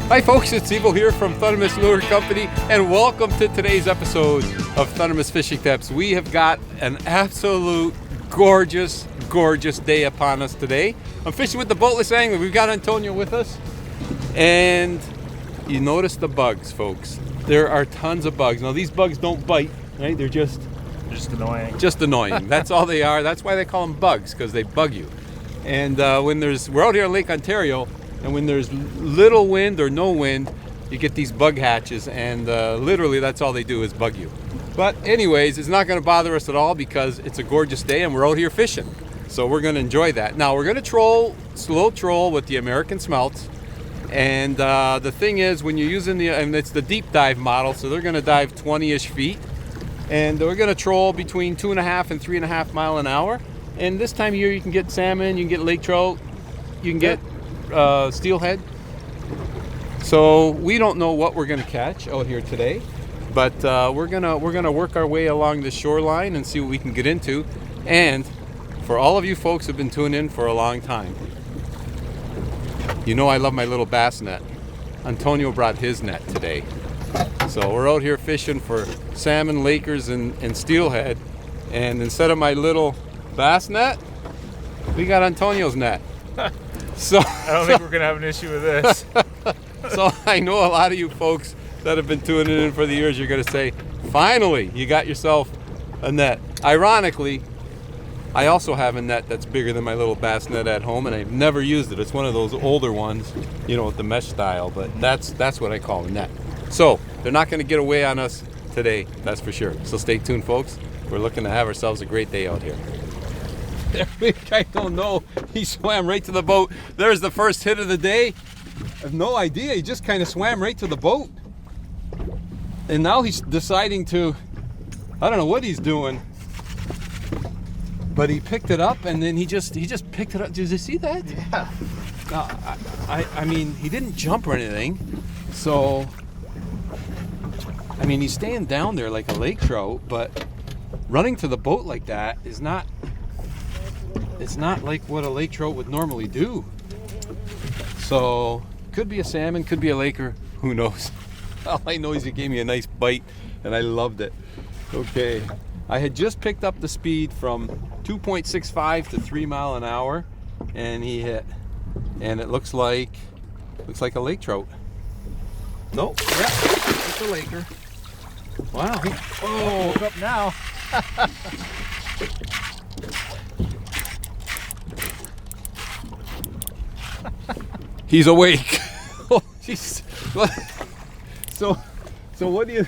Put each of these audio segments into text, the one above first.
Hi folks, it's Evo here from Thundermist Lure Company, and welcome to today's episode of Thundermist Fishing Tips. We have got an absolute gorgeous day upon us today. I'm fishing with the boatless angler. We've got Antonio with us, and you notice the bugs, folks. There are tons of bugs. Now these bugs don't bite, right? They're just annoying. Just annoying. That's all they are. That's why they call them bugs, because they bug you. And we're out here on Lake Ontario, and when there's little wind or no wind, you get these bug hatches, and literally that's all they do is bug you. But anyways, it's not going to bother us at all because it's a gorgeous day and we're out here fishing. So we're going to enjoy that. Now we're going to slow troll with the American Smelt. And the thing is, when you're using it's the deep dive model, so they're going to dive 20-ish feet. And we're going to troll between 2.5 and 3.5 miles an hour. And this time of year you can get salmon, you can get lake trout, you can get steelhead. So we don't know what we're going to catch out here today, but we're gonna work our way along the shoreline and see what we can get into. And for all of you folks who've been tuning in for a long time, you know I love my little bass net. Antonio brought his net today, so we're out here fishing for salmon, lakers, and steelhead. And instead of my little bass net, we got Antonio's net. So I don't think we're gonna have an issue with this. So I know a lot of you folks that have been tuning in for the years, you're gonna say, finally, you got yourself a net. Ironically, I also have a net that's bigger than my little bass net at home, and I've never used it. It's one of those older ones, you know, with the mesh style, but that's what I call a net. So they're not gonna get away on us today, that's for sure. So stay tuned, folks. We're looking to have ourselves a great day out here. I don't know. He swam right to the boat. There's the first hit of the day. I have no idea. He just kind of swam right to the boat. And now he's deciding to, I don't know what he's doing, but he picked it up and then he just picked it up. Did you see that? Yeah. I mean, he didn't jump or anything. So, I mean, he's staying down there like a lake trout, but running to the boat like that is not, it's not like what a lake trout would normally do. So, could be a salmon, could be a laker, who knows? All I know is he gave me a nice bite and I loved it. Okay, I had just picked up the speed from 2.65 to 3 miles an hour, and he hit. And it looks like a lake trout. Nope, yeah, it's a laker. Wow, oh, woke up now. He's awake. Oh, jeez. So what do you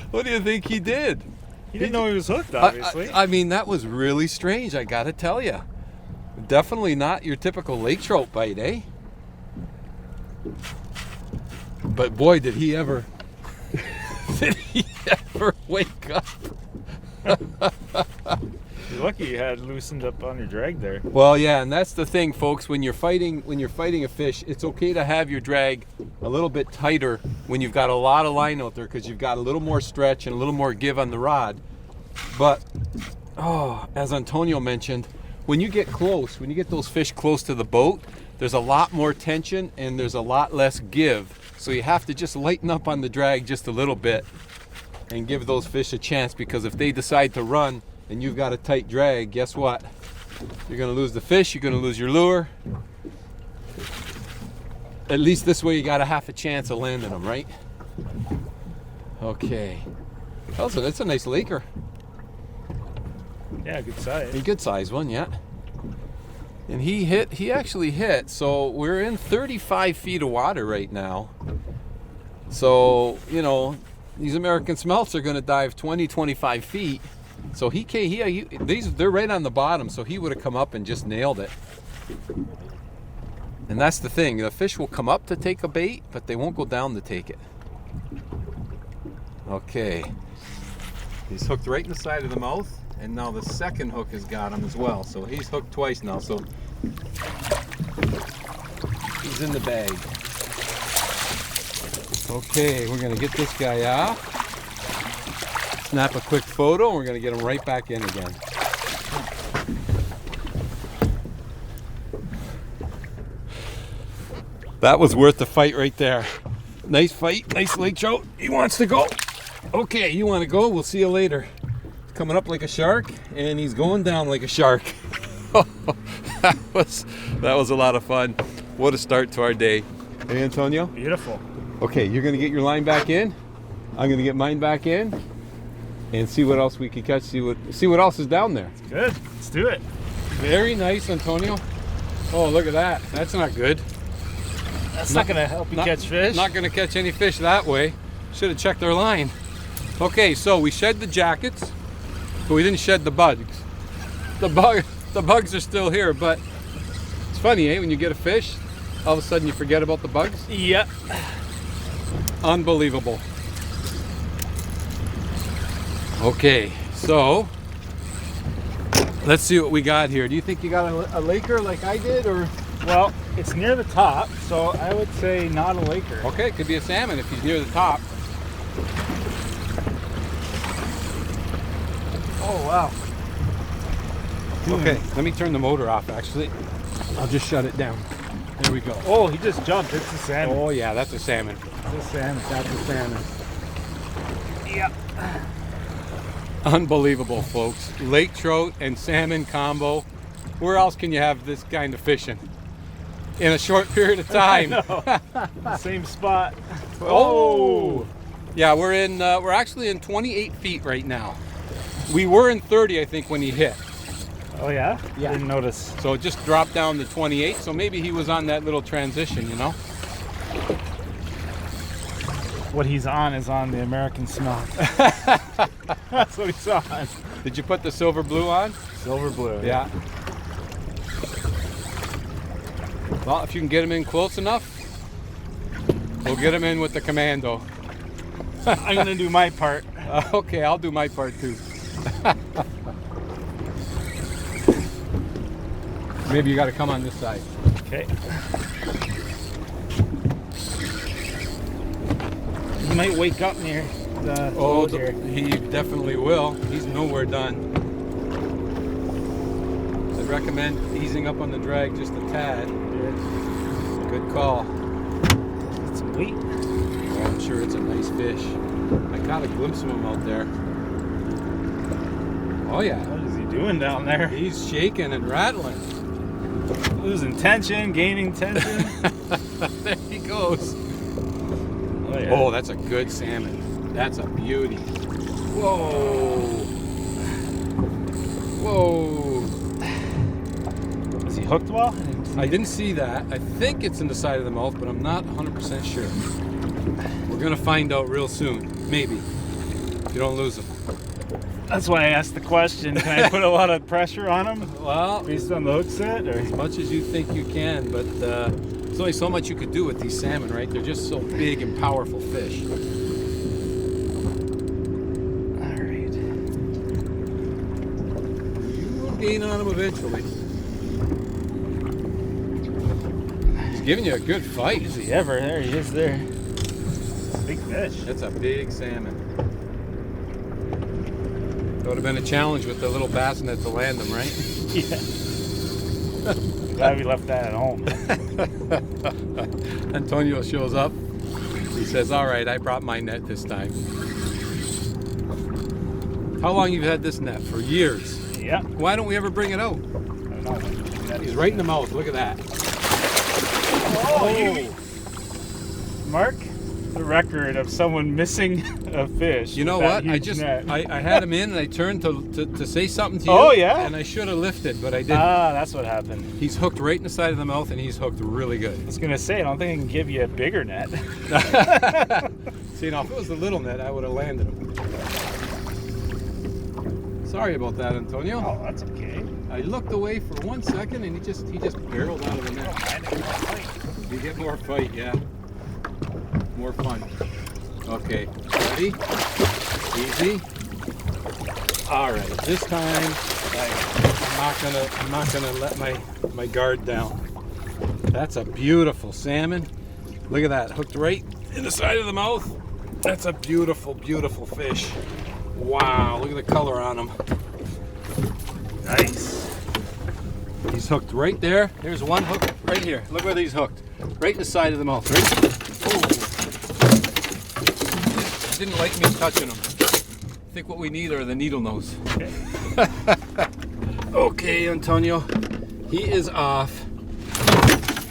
what do you think he did? He didn't know he was hooked, obviously. I mean, that was really strange, I gotta tell you. Definitely not your typical lake trout bite, eh? But boy, did he ever wake up. You're lucky you had loosened up on your drag there. Well, yeah, and that's the thing, folks. When you're fighting a fish, it's okay to have your drag a little bit tighter when you've got a lot of line out there, because you've got a little more stretch and a little more give on the rod. But as Antonio mentioned, when you get close, when you get those fish close to the boat, there's a lot more tension and there's a lot less give. So you have to just lighten up on the drag just a little bit and give those fish a chance, because if they decide to run and you've got a tight drag, guess what? You're going to lose the fish, you're going to lose your lure. At least this way you got a half a chance of landing them, right? Okay. Also, that's a nice laker. Yeah, good size. A good size one, yeah. And he actually hit. So we're in 35 feet of water right now. So, you know, these American Smelts are going to dive 20-25 feet. So they're right on the bottom, so he would have come up and just nailed it. And that's the thing, the fish will come up to take a bait, but they won't go down to take it. Okay, he's hooked right in the side of the mouth, and now the second hook has got him as well. So he's hooked twice now, so he's in the bag. Okay, we're gonna get this guy off. Snap a quick photo, and we're going to get him right back in again. That was worth the fight right there. Nice fight, nice lake trout. He wants to go. Okay, you want to go? We'll see you later. He's coming up like a shark, and he's going down like a shark. that was a lot of fun. What a start to our day. Hey, Antonio? Beautiful. Okay, you're going to get your line back in. I'm going to get mine back in, and see what else we can catch. See what else is down there. Good. Let's do it. Very nice, Antonio. Oh, look at that. That's not good. That's not going to help you catch fish. Not going to catch any fish that way. Should have checked our line. Okay, so we shed the jackets, but we didn't shed the bugs. The bugs are still here, but it's funny, eh? When you get a fish, all of a sudden you forget about the bugs. Yep. Unbelievable. Okay, so let's see what we got here. Do you think you got a laker like I did, or? Well, it's near the top, so I would say not a laker. Okay, it could be a salmon if he's near the top. Oh, wow. Okay, let me turn the motor off, actually. I'll just shut it down. There we go. Oh, he just jumped. It's a salmon. Oh, yeah, that's a salmon. It's a salmon. That's a salmon. Yep. Unbelievable, folks. Lake trout and salmon combo. Where else can you have this kind of fishing? In a short period of time. Same spot. Oh! Yeah, we're actually in 28 feet right now. We were in 30, I think, when he hit. Oh, yeah? Yeah. Didn't notice. So it just dropped down to 28, so maybe he was on that little transition, you know? What he's on is on the American Smelt. That's what he's on. Did you put the silver blue on? Silver blue. Yeah. Well, if you can get him in close enough, we'll get him in with the commando. I'm going to do my part. Okay, I'll do my part too. Maybe you got to come on this side. Okay. He might wake up near the boat here. He definitely will. He's nowhere done. I'd recommend easing up on the drag just a tad. Yeah. Good call. Get some weight. Oh, I'm sure it's a nice fish. I caught a glimpse of him out there. Oh yeah. What is he doing down there? He's shaking and rattling. Losing tension, gaining tension. There he goes. Oh, yeah. Oh, that's a good salmon. That's a beauty. Whoa. Whoa. Is he hooked well? I didn't see that. I think it's in the side of the mouth, but I'm not 100% sure. We're going to find out real soon. Maybe. If you don't lose him. That's why I asked the question. Can I put a lot of pressure on him? Well, Based on the hook set? Or? as much as you think you can, but there's only so much you could do with these salmon, right? They're just so big and powerful fish. All right. You will gain on them eventually. He's giving you a good fight. Is he ever? There he is there. Big fish. That's a big salmon. That would have been a challenge with the little bassinet to land them, right? Yeah. Glad we left that at home. Antonio shows up. He says, all right, I brought my net this time. How long you've had this net? For years. Yeah. Why don't we ever bring it out? I don't know. He's right in the mouth. Look at that. Oh. Mark the record of someone missing a fish. You know with what? that I huge just net. I had him in and I turned to say something to you. Oh, yeah? And I should have lifted, but I didn't. Ah, that's what happened. He's hooked right in the side of the mouth and he's hooked really good. I was gonna say, I don't think I can give you a bigger net. See, now if it was the little net, I would have landed him. Sorry about that, Antonio. Oh, that's okay. I looked away for 1 second and he just barreled out of the net. You get more fight, yeah. More fun. Okay, ready? Easy. All right, this time I'm not gonna let my guard down. That's a beautiful salmon. Look at that, hooked right in the side of the mouth. That's a beautiful, beautiful fish. Wow, look at the color on him. Nice. He's hooked right there. There's one hook right here. Look where he's hooked. Right in the side of the mouth. Right. Oh. Didn't like me touching him. I think what we need are the needle nose. Okay, Antonio. He is off.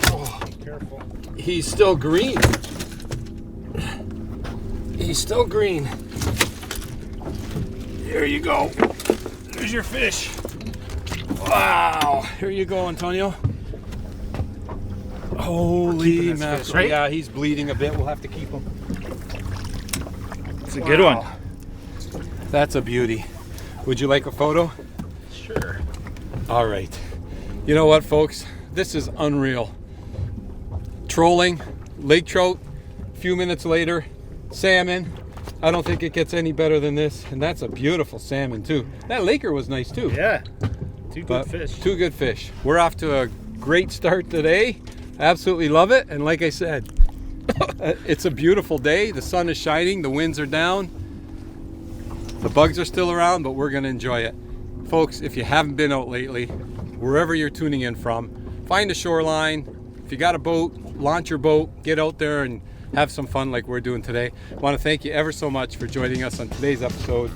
Oh, Careful. he's still green. He's still green. There you go. There's your fish. Wow. Here you go, Antonio. Holy mackerel. Right? Yeah, he's bleeding a bit. We'll have to keep him. It's a good one. That's a beauty. Would you like a photo? Sure. All right. You know what, folks? This is unreal. Trolling, lake trout, a few minutes later, salmon. I don't think it gets any better than this. And that's a beautiful salmon, too. That laker was nice, too. Yeah. Two good fish. Two good fish. We're off to a great start today. Absolutely love it. And like I said, it's a beautiful day. The sun is shining. The winds are down. The bugs are still around, but we're going to enjoy it. Folks, if you haven't been out lately, wherever you're tuning in from, find a shoreline. If you got a boat, launch your boat, get out there and have some fun like we're doing today. I want to thank you ever so much for joining us on today's episode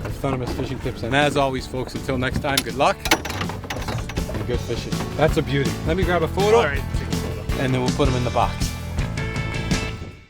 of Thundermist Fishing Tips. And as always, folks, until next time, good luck and good fishing. That's a beauty. Let me grab a photo, All right, take a photo. and then we'll put them in the box.